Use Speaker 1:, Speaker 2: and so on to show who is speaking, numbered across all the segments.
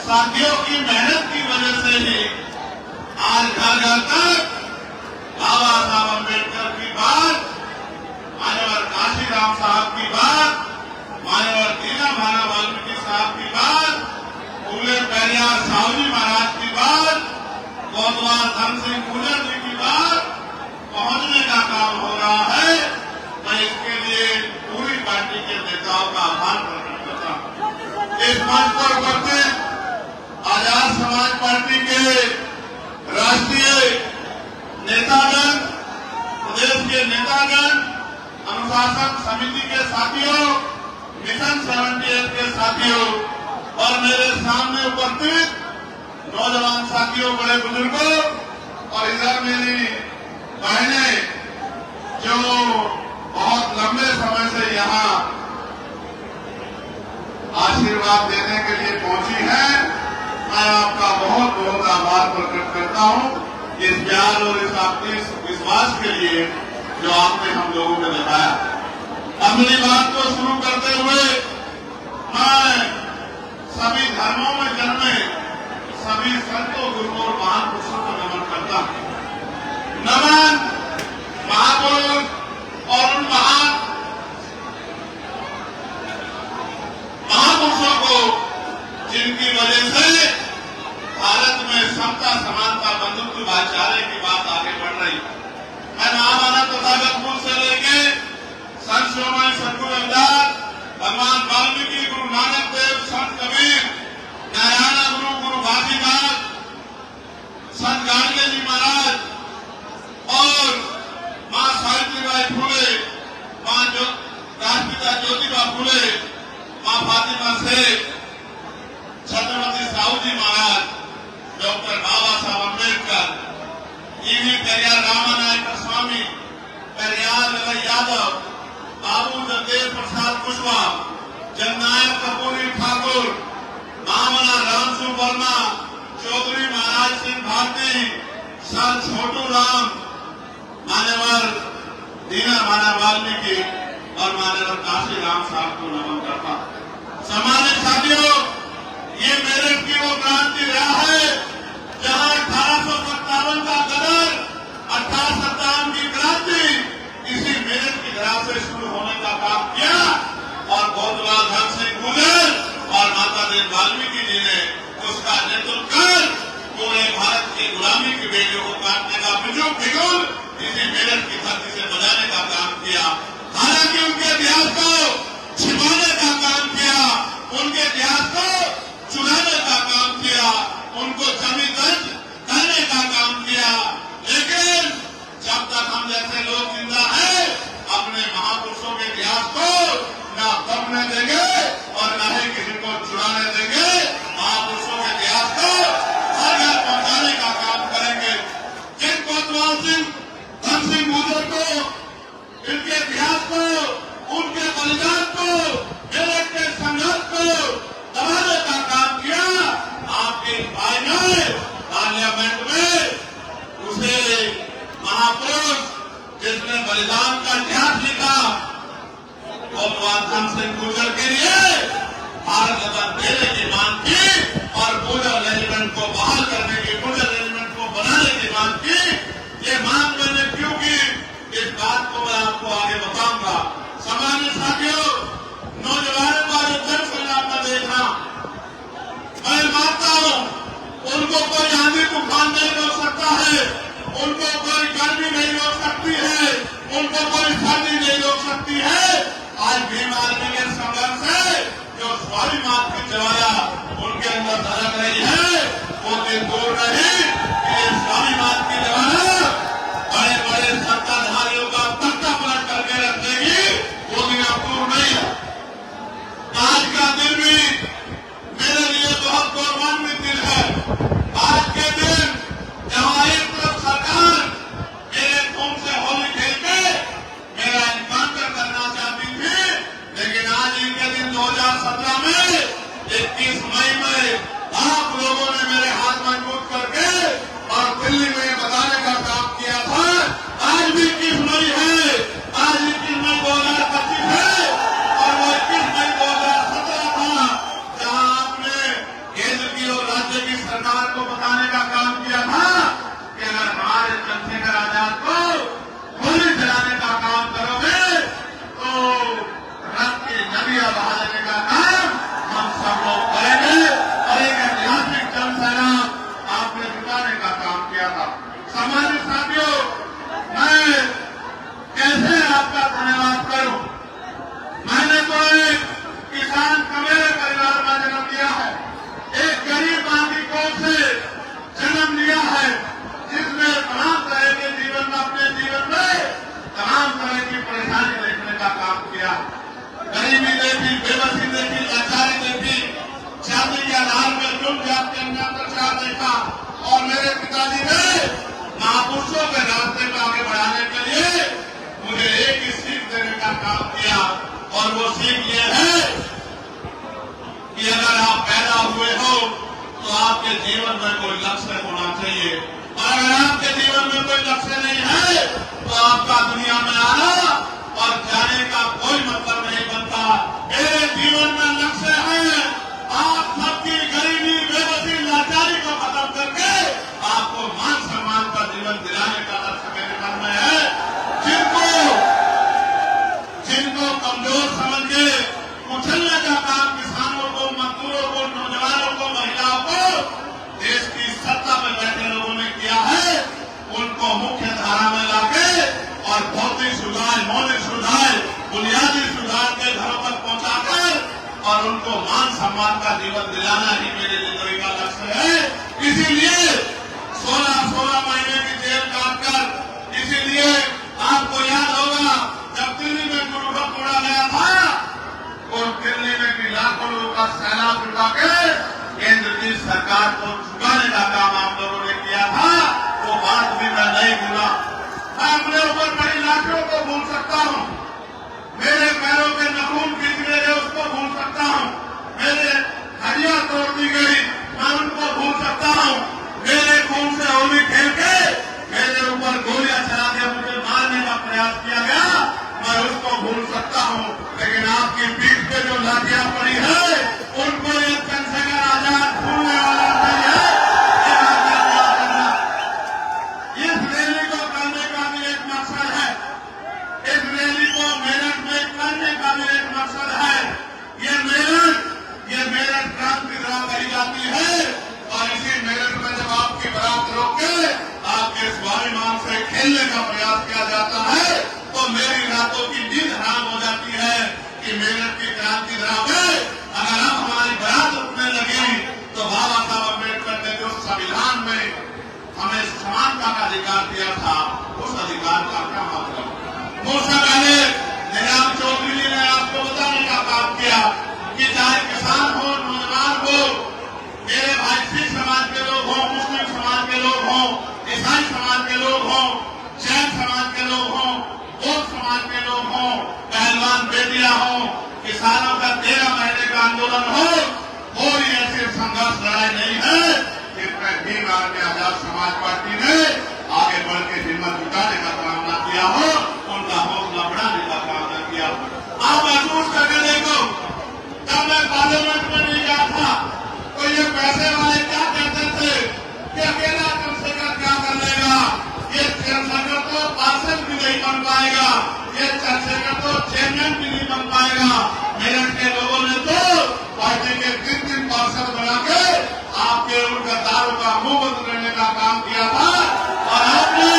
Speaker 1: साथियों की मेहनत की वजह से ही आज घर घर तक बाबा साहब अम्बेडकर की बात, मान्यवर काशीराम साहब की बात, मान्यवर दीना भाना वाल्मीकि साहब की बात, फूले पेरियार साहू जी महाराज की बात, कोतवाल धन सिंह गुर्जर जी की बात पहुंचने का काम हो रहा है। मैं इसके लिए पूरी पार्टी के नेताओं का आभार प्रकट करता हूं। इस मंच पर उपस्थित आजाद समाज पार्टी के राष्ट्रीय नेतागण, प्रदेश के नेतागण, अनुशासन समिति के साथियों, मिशन 78 के साथियों और मेरे सामने उपस्थित नौजवान साथियों, बड़े बुजुर्गों और इधर मेरी बहनें जो बहुत लंबे समय से यहाँ आशीर्वाद देने के लिए पहुंची हैं, मैं आपका बहुत बहुत आभार प्रकट करता हूं इस प्यार और इस आपके विश्वास के लिए जो आपने हम लोगों को दिखाया। अपनी बात को शुरू करते हुए मैं सभी धर्मों में जन्मे सभी संतों, गुरुओं और महान पुरुषों को नमन करता हूं। नमन महापुरुष और उन महापुरुषों को जिनकी वजह से भारत में समता, समानता, बंधुत्व, भाईचारे की बात आगे बढ़ रही। मैं महामानव तथागत से लेके संत शिरोमणि सतगुरु रविदास, भगवान वाल्मीकि, गुरु नानक देव, संत कबीर, नारायण गुरु, गुरु घासीदास, संत गाडगे जी महाराज और मां सावित्रीबाई फुले, मां राष्ट्रपिता ज्योतिबा फुले, मां फातिमा शेख, छत्रपति साहू जी महाराज, डॉक्टर बाबा साहब अम्बेडकर, ईवी पेरियार रामानायक स्वामी, पेरियार ललाई यादव, बाबू जगदेव प्रसाद कुशवाहा, जननायक कपूरी ठाकुर, महामना रामसु वर्मा, चौधरी महाराज सिंह भारती, सर छोटू राम, मान्यवर दीना भाना वाल्मीकि और मान्यवर काशीराम साहब को नमन करता। सम्मानित साथियों, ये मेरठ की वो क्रांति रहा है जहां 1857 का गदर, 1857 की क्रांति इसी मेरठ की धरा से शुरू होने का काम किया और कोतवाल धन सिंह गुर्जर और माता देवी वाल्मीकि जी ने उसका नेतृत्व कर पूरे भारत की गुलामी की बेड़ियों को काटने का बिगुल इसी मेरठ की धरती से बजाने का काम किया। हालांकि उनके इतिहास को छिपाने का काम किया, उनके इतिहास को चुराने का काम किया, उनको जमी दर्ज करने का काम किया, लेकिन जब तक हम जैसे लोग जिंदा हैं अपने महापुरुषों के इतिहास को न दबने देंगे और न ही किसी को चुराने देंगे। महापुरुषों के इतिहास को हर घर पहुंचाने का काम करेंगे। जिन कोतवाल सिंह, धन सिंह गुर्जर को, इनके इतिहास को, उनके बलिदान को, मेरठ के संघर्ष को दबाने का काम किया, आपके भाई ने पार्लियामेंट में उसे महापुरुष जिसने बलिदान का इतिहास लिखा, कोतवाल धन सिंह गुर्जर के लिए भारत रत्न देने की मांग की और गुर्जर रेजिमेंट को बहाल करने की, गुर्जर रेजिमेंट को बनाने की मांग की। ये मांग मैंने क्यों की, इस बात को मैं आपको आगे बताऊंगा। सामान्य साथियों, नौजवानों का जो जन संग्राम का देखना, मैं मानता हूं उनको कोई आंधी तूफान नहीं रोक सकता है, उनको कोई गर्मी नहीं रोक सकती है, उनको कोई सर्दी नहीं रोक सकती है। आज भीम आर्मी के संघर्ष से जो स्वाभिमान की ज्वाला उनके अंदर धड़क रही है, वो दिन दूर नहीं कि ये स्वाभिमान की ज्वाला बड़े बड़े सत्ताधारियों का तख्ता पलट करके रख देगी, वो दिन अब दूर नहीं है। आज का दिन भी मेरे लिए बहुत गौरवान्वित दिन है। आज के दिन जहां एक तरफ सरकार मेरे खून से होली खेल के मेरा इनकाउंटर करना चाहती थी, लेकिन आज ही के दिन 2017 में 21 मई में आप लोगों ने मेरे हाथ मजबूत करके और दिल्ली में बताने का काम किया था। आज भी 21 मई है, आज 21 मई 2025 है और वो 21 मई 2017 था जहां आपने केंद्र की ओर मीडिया बहा देने का काम हम सब लोग करेंगे और एक ऐतिहासिक जन सैलाब आपने जुटाने का काम किया था। सामान्य साथियों, मैं कैसे आपका धन्यवाद करूं? मैंने तो एक किसान कमेरे परिवार में जन्म लिया है, एक गरीब मां की कोख से जन्म लिया है, जिसमें तमाम तरह के जीवन में अपने जीवन में तमाम तरह की परेशानी देखने का काम किया। गरीबी देखी, बेबसी देखी, लाचारी देखी, जाति के आधार पर जुल्म जात के अत्याचार देखा और मेरे पिताजी ने महापुरुषों के रास्ते को आगे बढ़ाने के लिए मुझे एक ही सीख देने का काम किया और वो सीख ये है कि अगर आप पैदा हुए हो तो आपके जीवन में कोई लक्ष्य होना चाहिए और अगर आपके जीवन में कोई लक्ष्य नहीं है तो आपका दुनिया में आना और जाने का कोई मतलब नहीं बनता। मेरे जीवन में लक्ष्य है आप सबकी गरीबी, बेबसी, लाचारी को खत्म करके आपको मान सम्मान का जीवन दिलाने का लक्ष्य मेरे मन में है। जिनको कमजोर समझ के कुचलने का काम किसानों को, मजदूरों को, नौजवानों को, महिलाओं को देश की सत्ता में बैठे लोगों ने किया है, उनको मुख्य धारा में लाके और भौतिक सुधार, मौलिक सुधार, बुनियादी सुधार के घरों तक पहुंचाकर और उनको मान सम्मान का जीवन दिलाना ही मेरी जिंदगी का लक्ष्य है। इसीलिए 16 महीने की जेल काटकर, इसीलिए आपको याद होगा जब दिल्ली में गुरुद्वारा तोड़ा गया था और दिल्ली में भी लाखों लोगों का सैलाब उठा के केंद्र की सरकार को झुकाने का काम आप लोगों ने किया था। वो बात भी मैं नहीं भूला। मैं अपने ऊपर बड़ी लाठियों को भूल सकता हूँ, मेरे पैरों के नाखून खींच गए उसको भूल सकता हूँ, मेरे हड्डियां तोड़ दी गई मैं उनको भूल सकता हूँ, मेरे खून से होली खेल के मेरे ऊपर गोलियां चला के मुझे मारने का प्रयास किया गया, मैं उसको भूल सकता हूँ। लेकिन आपकी पीठ पे जो लाठियां पड़ी है उनको ये चंद्रशेखर आजाद भूलने वाला नहीं है। ये बात याद रखना। इस रैली को करने का भी एक मकसद है, इस रैली को मेरठ में करने का भी एक मकसद है। ये मेरठ क्रांति द्वारा कही जाती है और इसी मेरठ में जब आपकी बारात रोक के आपके स्वाभिमान से खेलने का प्रयास किया जाता है तो मेरी रातों की नींद हराम हो जाती है कि मेरठ की क्रांति द्वारा में अगर अब हमारी बारात रुकने लगी तो बाबा साहब अम्बेडकर ने जो संविधान में हमें समानता का अधिकार दिया था उस अधिकार का क्या मतलब। मुझसे पहले निजाम चौधरी जी ने आपको बताने का काम किया कि चाहे किसान हो, नौजवान हो, मेरे भाई सिख समाज के लोग हों, मुस्लिम समाज के लोग हों, ईसाई समाज के लोग हों, जैन समाज के लोग हों, बौद्ध समाज के लोग हों, पहलवान बेटियां हों, किसानों का 13 महीने का आंदोलन हो, कोई ऐसे संघर्ष लड़ाई नहीं है जिसमें भीम आर्मी आजाद समाज पार्टी ने आगे बढ़ के हिम्मत जुटाने का काम न किया हो, उनका हौसला बढ़ाने का काम न किया हो। आप महसूस करके देखो, जब मैं पार्लियामेंट में नहीं गया था तो ये पैसे वाले क्या कहते थे कि अकेला चंद्रशेखर क्या कर लेगा, ये चंद्रशेखर तो पार्षद भी नहीं बन पाएगा, ये चंद्रशेखर तो चेयरमैन भी नहीं बन पाएगा। मेरठ के लोगों ने तो पार्टी के 3 पार्षद बना के आपके उन गद्दारों का मुंह बंद करने का काम किया था और आपने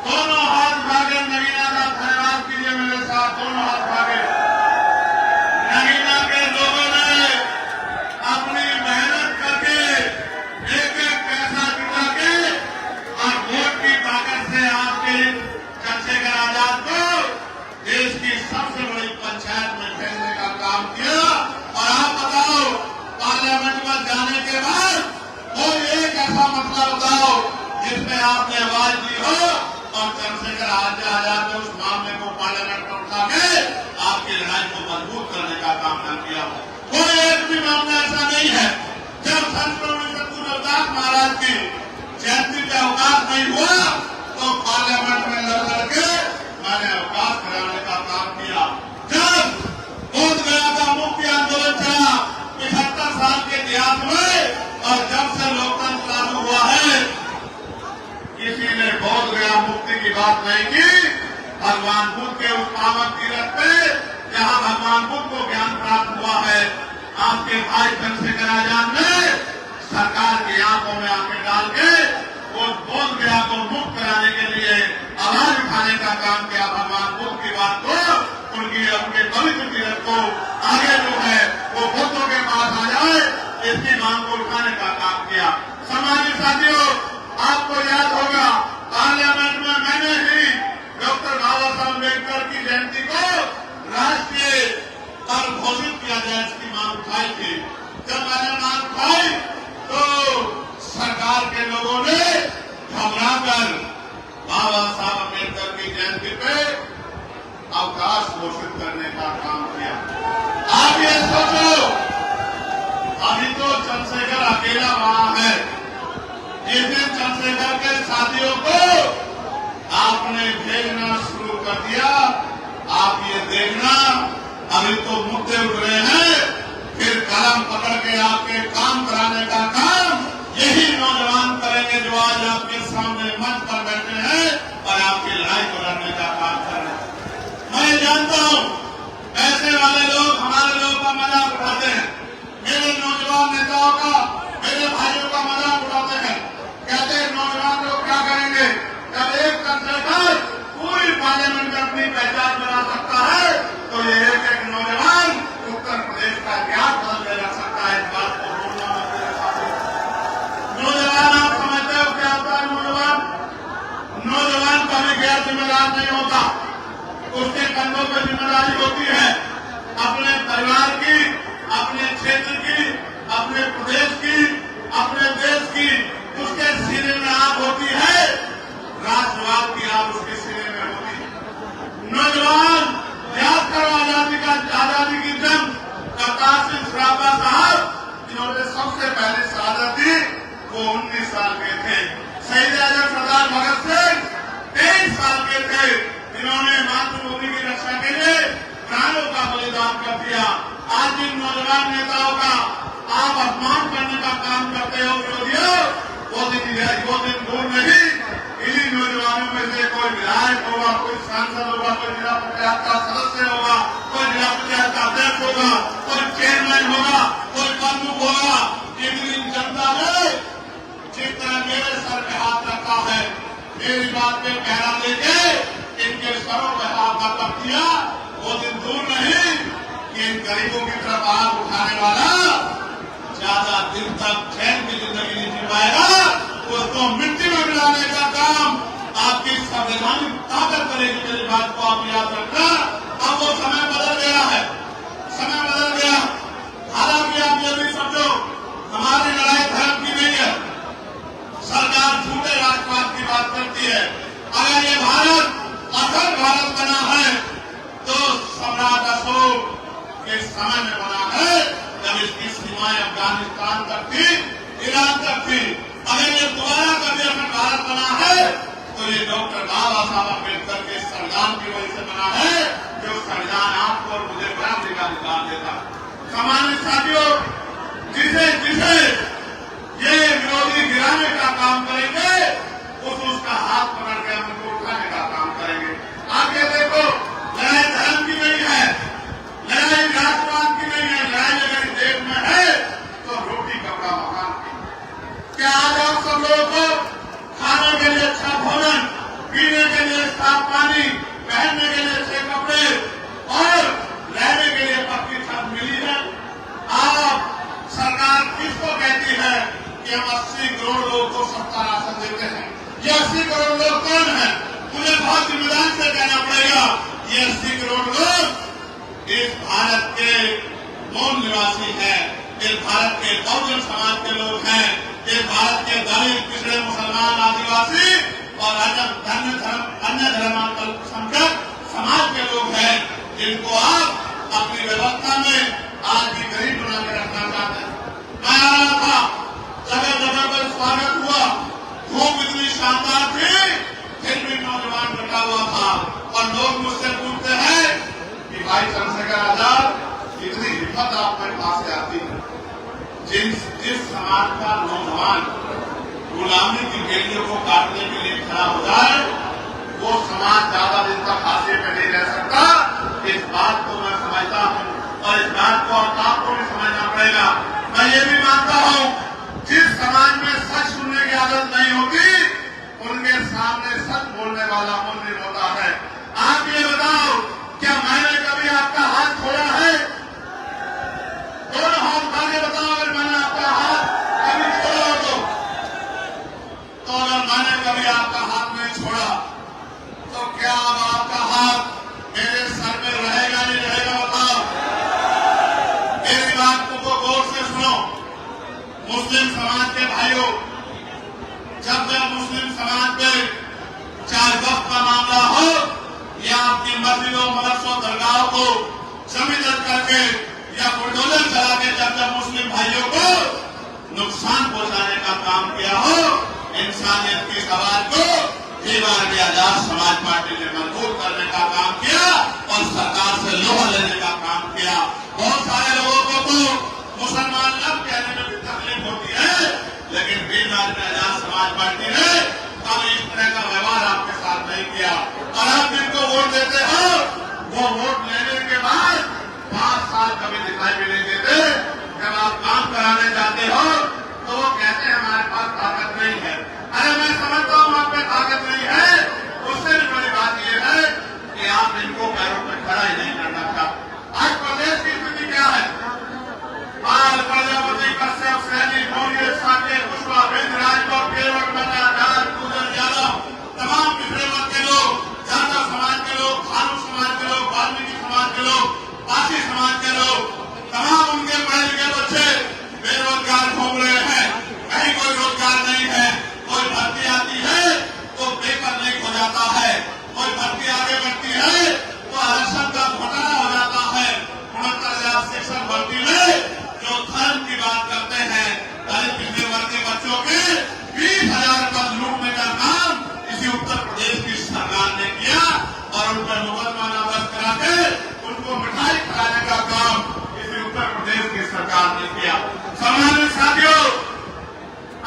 Speaker 1: दोनों हाथ भागे। नगीना का धन्यवाद कीजिए मेरे साथ, दोनों हाथ भागे। नगीना के लोगों ने अपनी मेहनत करके एक पैसा जुटा के और वोट की ताकत से आपके चंद्रशेखर आजाद को देश की सबसे बड़ी पंचायत में भेजने का काम किया। और आप बताओ, पार्लियामेंट में जाने के बाद कोई एक ऐसा मसला बताओ जिसमें आपने आवाज दी हो और चंद्रशेखर आजाद ने उस मामले को पार्लियामेंट में उठा के आपकी लड़ाई को मजबूत करने का काम न किया हो। कोई एक भी मामला ऐसा नहीं है। जब संत सद्गुरु रविदास महाराज की जयंती पे अवकाश नहीं हुआ तो पार्लियामेंट में लड़ के मैंने अवकाश कराने का काम किया। जब बोध गया का मुक्ति आंदोलन चला 75 साल के इतिहास में और जब से लोकतंत्र लागू हुआ है किसी ने बोध गया मुक्ति की बात नहीं की। भगवान बुद्ध के उस पावन तीरथ पे जहां भगवान आज चंद्रशेखर आजाद ने सरकार की आंखों में आंखें डाल के वो बोध गया को मुक्त कराने के लिए आवाज उठाने का काम किया। भगवान बुद्ध की बात को, उनकी अपने पवित्र तीर्थ को आगे जो है वो बुद्धों के पास आ जाए, इसकी मांग को उठाने का काम किया। समाजी साथियों, आपको याद होगा पार्लियामेंट में मैंने ही डॉक्टर बाबा साहब अम्बेडकर की जयंती को राष्ट्रीय पर्व घोषित किया जाए, इसकी मांग उठाई थी। जब मैंने मांग उठाई तो सरकार के लोगों ने घबराकर बाबा साहब अम्बेडकर की जयंती पे अवकाश घोषित करने का काम किया। आप ये सोचो, अभी तो चंद्रशेखर अकेला वहां है। जिस दिन चंद्रशेखर के साथियों को आपने भेजना शुरू कर दिया, आप ये देखना अभी तो मुद्दे उठ रहे हैं, फिर कलम पकड़ के आपके काम कराने का काम यही नौजवान करेंगे जो आज आपके सामने मंच पर बैठे हैं और आपकी लड़ाई को लड़ने का काम कर रहे हैं। मैं जानता हूं ऐसे वाले लोग हमारे लोगों का मजाक उठाते हैं, मेरे नौजवान नेताओं का, मेरे भाइयों का मजाक उड़ाते हैं, कहते हैं नौजवान लोग क्या करेंगे। जब एक चंद्रशेखर पूरी पार्लियामेंट में अपनी पहचान बना सकता है तो ये एक नौजवान उत्तर प्रदेश का इतिहास बदल के रख सकता है। इस बात को बोलना मेरे साथी। नौजवान, आप समझते हो क्या होता है नौजवान? नौजवान कभी गैर जिम्मेदार नहीं होता, उसके कंधों पर जिम्मेदारी होती है अपने परिवार की, अपने क्षेत्र की, अपने प्रदेश की, अपने देश की। उसके सीने में आग होती है, राष्ट्रवाद की आग उसके सीने में होती है। नौजवान, याद करो आजादी की जंग, करतार सिंह सराफा साहब जिन्होंने सबसे पहले शहादत दी वो 19 साल के थे। शहीद आजम सरदार भगत सिंह 23 साल के थे, जिन्होंने मातृभूमि की रक्षा के लिए प्राणों का बलिदान कर दिया। आज जिन नौजवान नेताओं का आप अपमान करने का काम करते हो विरोधियों, वो दिन दूर नहीं। इन्हीं नौजवानों में से कोई विधायक होगा, कोई सांसद होगा, कोई जिला पंचायत का सदस्य होगा, कोई जिला पंचायत का अध्यक्ष होगा, कोई चेयरमैन होगा, कोई प्रमुख होगा। एक दिन जनता ने जिस तरह मेरे सर पे हाथ रखा है, मेरी बात पे पहरा देके इनके सरों पे हाथ रख दिया, वो दिन दूर नहीं कि इन गरीबों की तरफ आग उठाने वाला ज्यादा दिन तक चैन की जिंदगी नहीं जी पाएगा। उसको मिट्टी में मिलाने का काम आपकी संवैधानिक ताकत करेगी। मेरी बात को आप याद रखना। अब वो समय बदल गया है, समय बदल गया। हालांकि आप ये भी समझो, हमारी लड़ाई धर्म की नहीं है। सरकार झूठे राष्ट्रवाद की बात करती है। अगर ये भारत अखंड भारत बना है तो सम्राट अशोक के समय में बना है, जब इसकी सीमाएं अफगानिस्तान तक थी, ईरान तक थी। अगर ये दोबारा कभी अखंड भारत बना है तो ये डॉक्टर बाबा साहब अम्बेडकर के संविधान की वजह से बना है, जो संविधान आपको और मुझे बराबरी का अधिकार देता। सामान्य साथियों, जिसे जिसे ये विरोधी गिराने का काम करेंगे, उसका हाथ पकड़ के हम उनको उठाने का काम करेंगे। आगे देखो, लड़ाई धर्म की नहीं है, लड़ाई राष्ट्रवाद की नहीं है। लड़ाई अगर देश में है तो रोटी कपड़ा मकान की। क्या आज आप सब लोगों को खाने के लिए अच्छा भोजन, पीने के लिए साफ पानी, पहनने के लिए अच्छे कपड़े और रहने के लिए पक्की छत मिली है? आप सरकार किसको कहती है कि हम 80 करोड़ लोगों को सस्ता राशन देते हैं? ये 80 करोड़ लोग कौन है? मुझे बहुत जिम्मेदारी से कहना पड़ेगा, ये 80 करोड़ लोग इस भारत के मूल निवासी हैं, इस भारत के बहुजन समाज के लोग हैं, इस भारत के दलित, पिछड़े, मुसलमान, आदिवासी और अन्य धर्मांतरसंख्यक समाज के लोग हैं, जिनको आप अपनी व्यवस्था में आज भी गरीब बना के रखना चाहते हैं। मैं आ रहा था, जगह जगह पर स्वागत हुआ, धूप इतनी शानदार थी, फिर भी नौजवान बैठा हुआ था और लोग मुझसे पूछते हैं कि भाई चंद्रशेखर आजाद, इतनी हिम्मत आप मेरे पास से आती है? जिस समाज का नौजवान गुलामी की बेड़ियों को काटने के लिए खड़ा हो जाए, वो समाज ज्यादा दिन तक हाशिए पे नहीं रह सकता। इस बात को मैं समझता हूँ और इस बात को आपको भी समझना पड़ेगा। मैं ये भी मानता हूँ जिस समाज में सच सुनने की आदत नहीं होती उनके सामने सच बोलने वाला मंदिर होता है। आप ये बताओ, क्या मैंने कभी आपका हाथ छोड़ा है? दोनों हाथ उठा के बताओ अगर मैंने आपका हाथ कभी छोड़ा हो तो अगर मैंने कभी आपका हाथ नहीं छोड़ा तो क्या अब आपका हाथ मेरे सर में रहेगा नहीं रहेगा? बताओ। मेरी बात को गौर से सुनो। मुस्लिम समाज के भाइयों, जब मुस्लिम समाज में चाहे वक्त का मामला हो या अपनी मस्जिदों मदरसों दरगाहों को जमीन करके या बुलडोजर चला के जब मुस्लिम भाइयों को नुकसान पहुंचाने का काम किया हो, इंसानियत की सवाल को दीवार में आजाद समाज पार्टी ने मजबूत करने का काम किया और सरकार से लोहा लेने का काम किया। बहुत सारे लोगों को तो मुसलमान लब कहने में भी तकलीफ होती है, लेकिन दीवार में आजाद समाज पार्टी ने कभी इस तरह का व्यवहार आपके साथ नहीं किया। और आप जिनको वोट देते हो वो वोट लेने के बाद 5 साल कभी दिखाई भी नहीं देते। जब आप काम कराने जाते हो तो वो कहते हैं हमारे पास ताकत नहीं है। अरे मैं समझता हूँ आप में ताकत नहीं है, उससे भी बड़ी बात यह है कि आप इनको पैरों पर खड़ा ही नहीं करना चाहते। आज प्रदेश की स्थिति क्या है? बाल प्रजापति कश्यप सैनी मौर्य साके पुष्पा बिंद राजभर केवट मन्ना नाथ पूजन यादव तमाम पिछड़े वर्ग के लोग, जाटव समाज के लोग, भानु समाज के लोग, वाल्मीकि समाज के लोग, पासी समाज के लोग, तमाम उनके पढ़े लिखे बच्चे बेरोजगार घूम रहे हैं। कहीं कोई रोजगार नहीं है। कोई भर्ती आती है तो पेपर लीक हो जाता है, कोई भर्ती आगे बढ़ती है तो आरक्षण का घोटाला हो जाता है। 69,000 शिक्षक भर्ती में जो धर्म की बात करते हैं, दलित पिछड़े वर्ग के बच्चों के 20,000 पद लूटने का काम इसी उत्तर प्रदेश की सरकार ने किया और उन पर मुकदमा दर्ज करा के उनको मिठाई खिलाने का काम इसी उत्तर प्रदेश की सरकार ने किया। सम्मानित साथियों,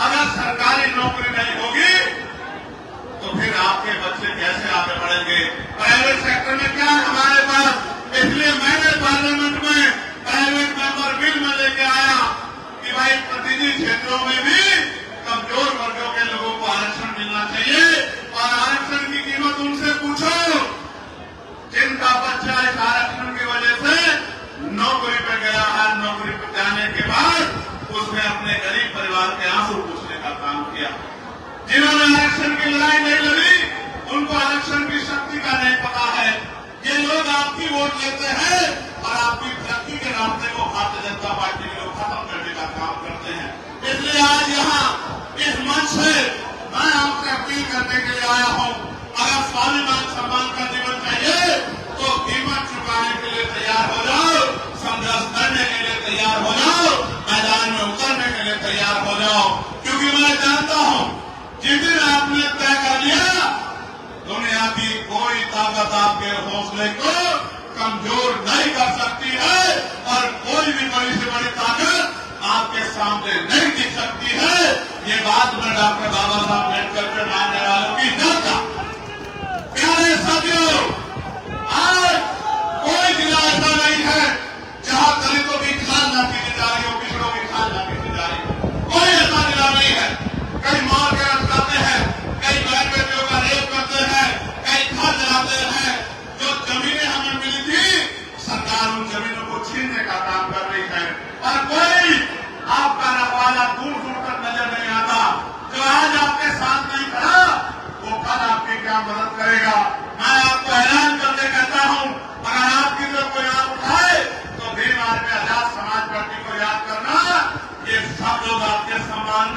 Speaker 1: अगर सरकारी नौकरी नहीं होगी तो फिर आपके बच्चे कैसे आगे बढ़ेंगे? प्राइवेट सेक्टर में क्या है हमारे पास? इसलिए मैंने पार्लियामेंट में प्राइवेट मेंबर बिल में लेके आया कि भाई प्रतिनिधि क्षेत्रों में भी कमजोर वर्गों के लोगों को आरक्षण मिलना चाहिए। और आरक्षण की कीमत उनसे पूछो जिनका बच्चा इस आरक्षण की वजह से नौकरी पे गया है। नौकरी पे जाने के बाद उसने अपने गरीब परिवार के आंसू पूछने का काम किया। जिन्होंने आरक्षण की लड़ाई नहीं लड़ी उनको आरक्षण की शक्ति का नहीं पता है। ये लोग आपकी वोट लेते हैं और आपकी तरक्की के रास्ते को भारतीय जनता पार्टी के लोग खत्म करने का काम करते हैं। इसलिए आज यहाँ इस मंच से मैं आपसे अपील करने के लिए आया हूँ, अगर स्वाभिमान सम्मान का जीवन चाहिए तो कीमत चुकाने के लिए तैयार हो जाओ, संघर्ष करने के लिए तैयार हो जाओ, मैदान में उतरने के लिए तैयार हो जाओ। क्योंकि मैं जानता हूँ जिस दिन आपने तय कर लिया दुनिया की कोई ताकत आपके हौसले को कमजोर नहीं कर सकती है और कोई भी बड़ी से बड़ी ताकत आपके सामने नहीं दिख सकती है। ये बात मैं डॉक्टर बाबा साहब अम्बेडकर के मानने वालों की जनता। प्यारे साथियों, आज कोई जिला ऐसा नहीं है जहां दलितों की खाल न पीने जा रही हो, पिछड़ों की खाल न पीने जा रही हो। कोई ऐसा जिला नहीं है। कई मार के रखते हैं, कई बहन बेटियों का रेप करते हैं, कई घर जलाते हैं। जो जमीनें हमें मिली थी सरकार उन जमीनों को छीनने का काम कर रही है और कोई आपका रखवाला दूर दूर तक नजर नहीं आता। जो आज आपके साथ नहीं खड़ा वो कल आपकी क्या मदद करेगा? मैं आपको ऐलान करके कहता हूं, अगर आपकी तरफ कोई हाथ उठाए तो भीम आर्मी आजाद समाज पार्टी को याद करना। ये सब लोग आपके सम्मान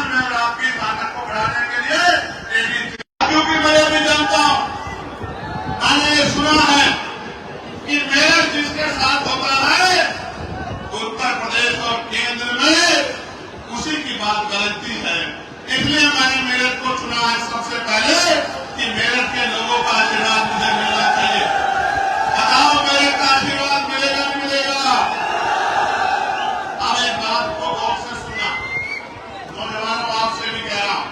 Speaker 1: में और आपकी ताकत को बढ़ाने के लिए क्योंकि मैं भी जानता हूं, मैंने ये सुना है कि मेरा जिसके साथ होता है उत्तर प्रदेश और केंद्र में उसी की बात गलती है। इसलिए मैंने मेरठ को चुना है सबसे पहले कि मेरठ के लोगों का आशीर्वाद मुझे मिलना चाहिए। बताओ मेरठ का आशीर्वाद मिलेगा नहीं मिलेगा? अब एक बात को गौर से सुनना, नौजवानों आपसे भी कह रहा हूं,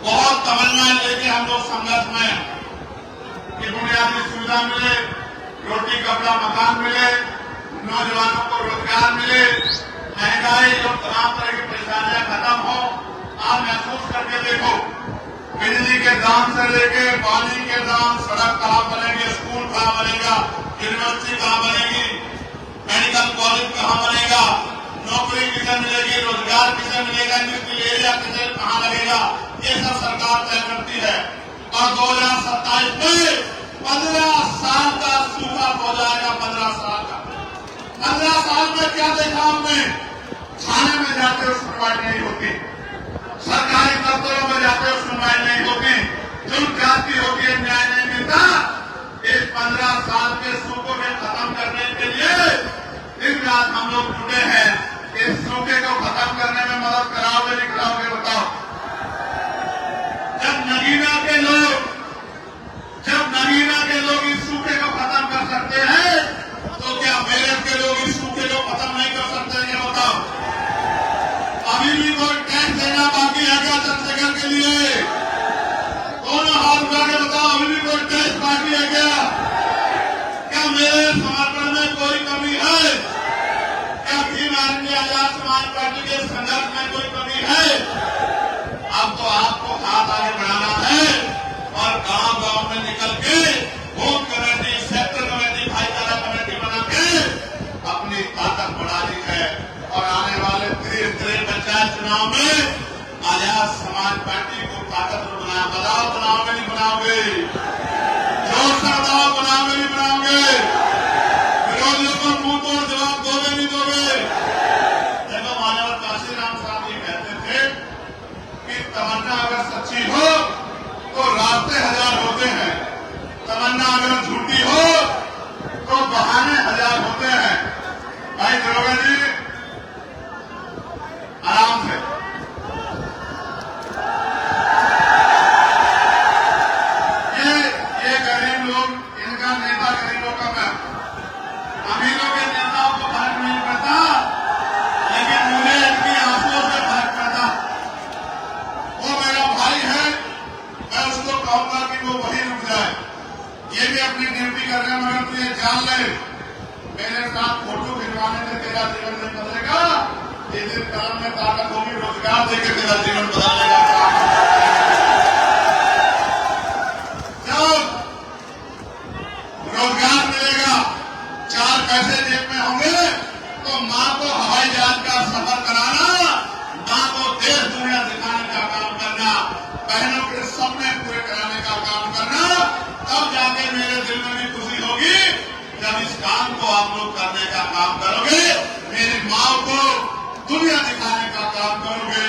Speaker 1: बहुत तमन्नाएं लेके हम लोग संघर्ष में कि बुनियादी सुविधा मिले, रोटी कपड़ा मकान मिले, नौजवानों को रोजगार मिले, महंगाई और तमाम तरह की परेशानियां खत्म हो। आप महसूस करके देखो, बिजली के दाम से लेके पानी के दाम, सड़क कहाँ बनेगी, स्कूल कहाँ बनेगा, यूनिवर्सिटी कहाँ बनेगी, मेडिकल कॉलेज कहाँ बनेगा, नौकरी किसे मिलेगी, रोजगार किसे मिलेगा, इंडस्ट्रियल एरिया किसे कहाँ लगेगा, ये सब सरकार तय करती है। और 2027 में 15 साल का सूखा हो जाएगा। 15 साल का, 15 साल में क्या देखा हमने? थाने में जाते हो सुनवाई नहीं होती, सरकारी दफ्तरों में जाते हो सुनवाई नहीं होती, जुल्म जाती होती है, न्याय नहीं मिलता। इस 15 साल के सूखे में खत्म करने के लिए दिन रात हम लोग जुटे हैं। इस सूखे को खत्म करने में मदद कराओगे नहीं कराओगे बताओ? जब नगीना के लोग इस सूखे को खत्म कर सकते हैं, तो क्या मेरठ के लोग इस सूखे को खत्म नहीं कर सकते? ये बताओ। अभी भी कोई टैक्स देना बाकी है क्या चंद्रशेखर के लिए? दोनों हाथ उठा के बताओ, अभी भी कोई टैक्स बाकी है क्या? क्या मेरे समर्थन में कोई कमी है? क्या भीम आर्मी आजाद समाज पार्टी के संघर्ष में कोई कमी है? अब तो आपको हाथ आगे बढ़ाना है और गांव गांव में निकल के बूथ कमेटी, सेक्टर कमेटी, भाईचारा कमेटी बना के अपनी ताकत बढ़ानी है। और आने वाले त्रिस्तरीय पंचायत चुनाव में आजाद समाज पार्टी को ताकतवर बनाया। बताओ बनाओगे नहीं बनाओगे? जोर से बताओ बनाओगे नहीं बनाओगे? विरोधियों को मुंह तोड़ जवाब दोगे नहीं दोगे? देखो मान्यवर काशीराम साहब ये कहते थे कि तमन्ना अगर सच्ची हो तो रास्ते हजार होते हैं, तमन्ना अगर झूठी हो तो बहाने हजार होते हैं। भाई दरोगा जी आराम से। ये गरीब लोग, इनका नेता गरीबों का मैं, अमीरों के नेताओं को फर्क नहीं पड़ता, लेकिन मुझे इनकी आंखों से फर्क पड़ता। वो मेरा भाई है, मैं उसको कहूंगा कि वो वहीं रुक जाए। ये भी अपनी ड्यूटी कर रहे हैं, मगर तू ये जान ले, मेरे साथ फोटो खिंचवाने से तेरा जीवन नहीं बदलेगा। जिस दिन कलम में ताकत होगी, रोजगार देकर तेरा जीवन बदलेगा। जब रोजगार मिलेगा, 4 पैसे जेब में होंगे, तो माँ को हवाई जहाज का सफर कराना, माँ को देश दुनिया दिखाने का काम करना, बहनों के सपने पूरे कराने का काम करना, तब जाके मेरे दिल में भी खुशी होगी जब इस काम को आप लोग करने का काम करोगे। मेरी माँ को दुनिया दिखाने का काम करोगे,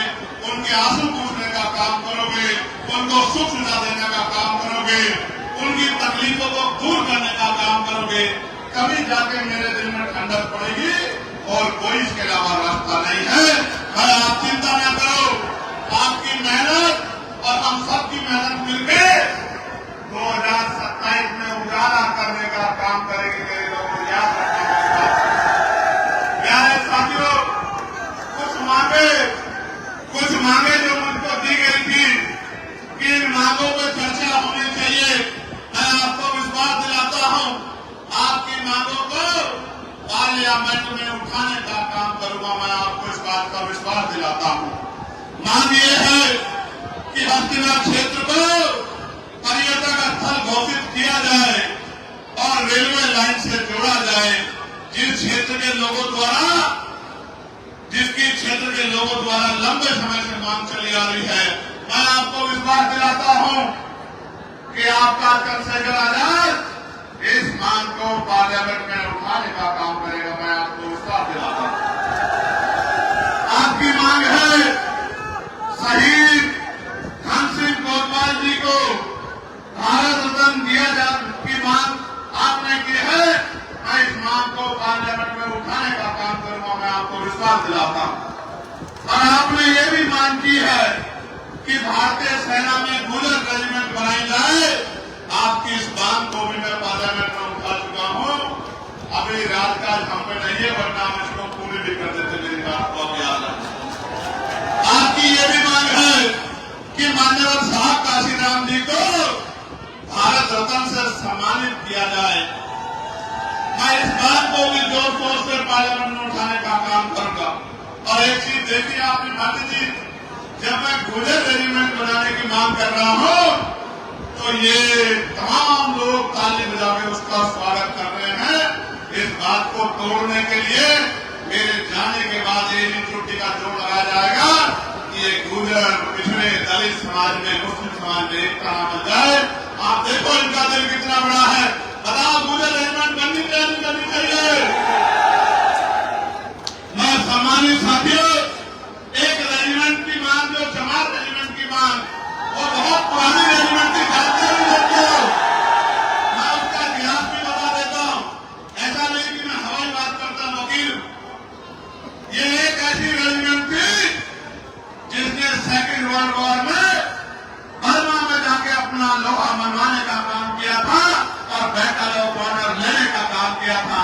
Speaker 1: उनके आंसू पूछने का काम करोगे, उनको सुख सुविधा देने का काम करोगे, उनकी तकलीफों को दूर करने का काम करोगे, तभी जाके मेरे दिल में ठंडक पड़ेगी। और कोई इसके अलावा रास्ता नहीं है। भाई आप चिंता न करो, आपकी मेहनत और हम सबकी मेहनत मिलकर 2027 में उजाला करने का काम करेंगे। मेरे लोगों याद रखना। प्यारे साथियों, कुछ मांगे जो मुझको दी गई थी कि इन मांगों पर चर्चा होनी चाहिए। मैं आपको विश्वास दिलाता हूं, आपकी मांगों को पार्लियामेंट में उठाने का काम करूंगा। मैं आपको इस बात का विश्वास दिलाता हूं। मांग ये है कि हस्तिना क्षेत्र को पर्यटक स्थल घोषित किया जाए और रेलवे लाइन से जोड़ा जाए। जिसकी क्षेत्र के लोगों द्वारा लंबे समय से मांग चली आ रही है। मैं आपको विश्वास दिलाता हूं कि आपका चंद्रशेखर आजाद इस मांग को पार्लियामेंट में उठाने का काम करेगा। मैं आपको विश्वास दिलाता हूं। आपकी मांग है शहीद धन सिंह कोतवाल जी को भारत रत्न दिया जाए की मांग आपने की है। मैं इस मांग को पार्लियामेंट में उठाने का काम करूंगा। मैं आपको विश्वास दिलाता हूं। और आपने ये भी मांग की है कि भारतीय सेना में गुजर रेजिमेंट बनाई जाए। आपकी इस मांग को भी मैं पार्लियामेंट में उठा चुका हूं। अभी राजकाज हम पे नहीं है, वरना हम इसको पूरी भी कर देते। मेरी बात को याद है। आपकी ये भी मांग है कि मान्यवर साहब काशीराम जी को भारत रत्न से सम्मानित किया जाए। मैं इस बात को भी जोर शोर से पार्लियामेंट में उठाने का काम करूंगा। और एक चीज देखिए आपने भाटी जी, जब मैं गुजर रेजिमेंट बनाने की मांग कर रहा हूं तो ये तमाम लोग ताली बजा के उसका स्वागत कर रहे हैं। इस बात को तोड़ने के लिए मेरे जाने के बाद ये चुट्टी का जोड़ लगाया जाएगा कि ये गुजर पिछड़े दलित समाज में, मुस्लिम समाज में एक तरह बन जाए। आप देखो इनका दिल कितना बड़ा है। बताओ गुजर रेजिमेंट बननी चाहिए। मैं सम्मानित साथियों, एक रेजिमेंट की मांग, जो जमात रेजिमेंट की मांग, वो बहुत पुरानी रेजिमेंट की जानकारी देती हो। मैं उसका इतिहास भी बता देता हूं। ऐसा नहीं कि मैं हवाई बात करता वकील। ये एक ऐसी रेजिमेंट थी जिसने सेकेंड वर्ल्ड वॉर में बर्मा में जाके अपना लोहा मनवाने का काम किया था और बैटल ऑफ ऑनर लेने का काम किया था।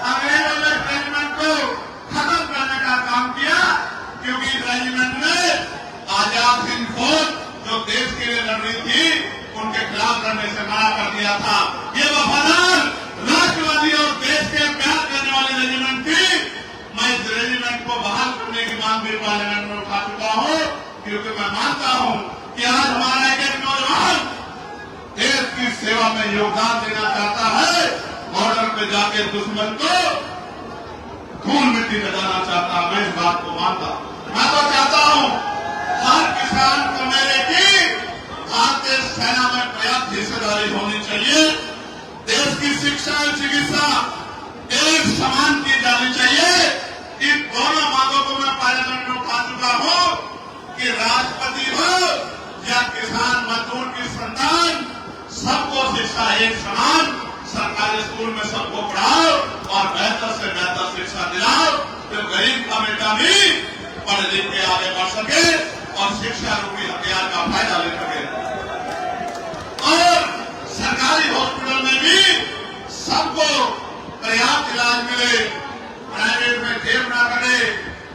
Speaker 1: अंग्रेजों ने रेजिमेंट को खत्म करने का काम किया, क्योंकि रेजिमेंट ने आजाद हिंद फौज जो देश के लिए लड़ रही थी उनके खिलाफ लड़ने से मना कर दिया था। ये वफादार, राष्ट्रवादी और देश के प्यार करने वाली रेजिमेंट थी। मैं इस रेजिमेंट को बहाल करने की मांग भी पार्लियामेंट में उठा चुका हूं, क्योंकि मैं मानता हूं कि आज हमारा एक नौजवान देश की सेवा में योगदान देना चाहता है, बॉर्डर पे जाके दुश्मन को धूल मिट्टी लगाना चाहता। मैं इस बात को मानता। मैं तो चाहता हूं हर किसान को मेरे की भारतीय सेना में पर्याप्त हिस्सेदारी होनी चाहिए। देश की शिक्षा और चिकित्सा एक समान की जानी चाहिए। इन दोनों मांगों को मैं पार्लियामेंट में उठा चुका हूं कि राष्ट्रपति हो या किसान मजदूर की संतान, सबको शिक्षा एक समान, सरकारी स्कूल में सबको पढ़ाओ और बेहतर से बेहतर शिक्षा दिलाओ, तो गरीब का बेटा भी पढ़ लिख के आगे बढ़ सके और शिक्षा रूपी हथियार का फायदा ले सके। और सरकारी हॉस्पिटल में भी सबको पर्याप्त इलाज मिले, प्राइवेट में जेब ना करे,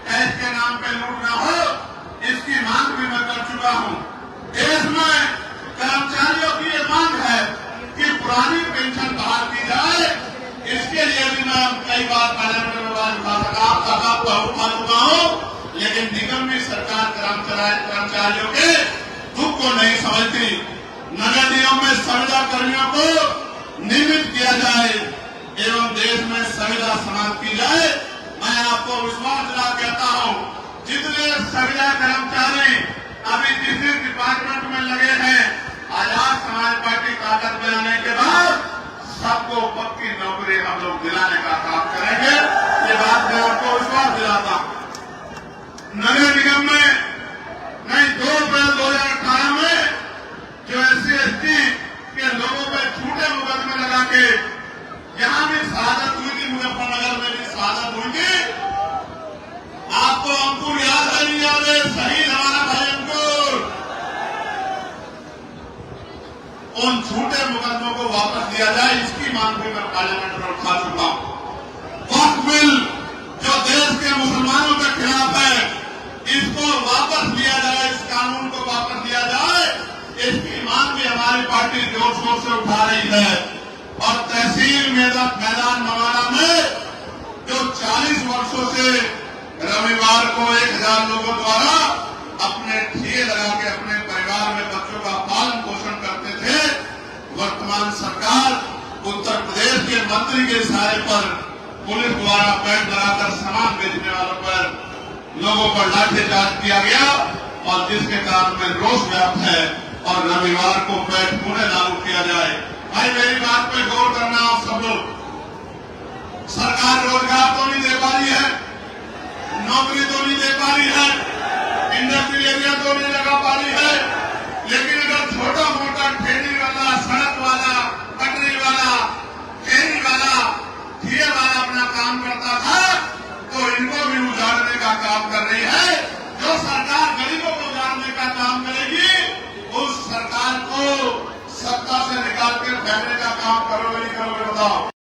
Speaker 1: टैक्स के नाम पे लूट ना हो, इसकी मांग भी मैं कर चुका हूं। देश में कर्मचारियों की ये मांग है कि पुरानी पेंशन बहाल की जाए। इसके लिए भी मैं कई बार पार्लियामेंट में आवाज उठा चुका हूं, लेकिन निगम में सरकार कर्मचारियों के दुख को नहीं समझती। नगर निगम में संविदा कर्मियों को नियमित किया जाए एवं देश में संविदा समाप्त की जाए। मैं आपको विश्वास दिला कहता हूं, जितने संविदा कर्मचारी अभी जिस डिपार्टमेंट में लगे हैं, आजाद समाज पार्टी ताकत में आने के बाद सबको पक्की नौकरी हम लोग दिलाने का काम करेंगे। ये बात मैं आपको विश्वास दिलाता हूं। नगर निगम में नहीं, 2 अप्रैल 2018 में जो SC/ST के लोगों पर झूठे मुकदमे लगा के यहां भी शहादत हुई थी, मुजफ्फरनगर में भी शहादत हुई थी। आपको अंकुर याद है, नहीं याद है? शहीद हमारा भाई अंकुर। उन झूठे मुकदमों को वापस दिया जाए, इसकी मांग भी मैं पार्लियामेंट में उठा चुका हूं। वक्फ बिल जो देश के मुसलमानों के खिलाफ है, इसको वापस लिया जाए, इस कानून को वापस लिया जाए, इसकी मांग भी हमारी पार्टी जोर शोर से उठा रही है। और तहसील मैदान नवादा में जो 40 वर्षों से रविवार को 1000 लोगों द्वारा अपने ठिये लगा के अपने परिवार में बच्चों का पालन पोषण करते थे, वर्तमान सरकार उत्तर प्रदेश के मंत्री के इशारे पर पुलिस द्वारा पैड लगाकर सामान बेचने वालों पर लोगों पर लाठीचार्ज किया गया, और जिसके कारण में रोष व्याप्त है और रविवार को पैड पुनः लागू किया जाए। भाई मेरी बात पे गौर करना आप सब लोग। सरकार रोजगार तो नहीं दे पा रही है, नौकरी तो नहीं दे पा रही है, इंडस्ट्रियल एरिया तो नहीं लगा पा रही है, लेकिन अगर छोटा मोटा ठेली वाला, सड़क वाला, पटरी वाला, फेरी वाला, ठिये वाला अपना काम करता था, तो इनको भी उजाड़ने का काम कर रही है। जो सरकार गरीबों को उजाड़ने का काम करेगी, उस सरकार को सत्ता से निकाल के फेंकने का काम करोगे नहीं करोगे बताओ?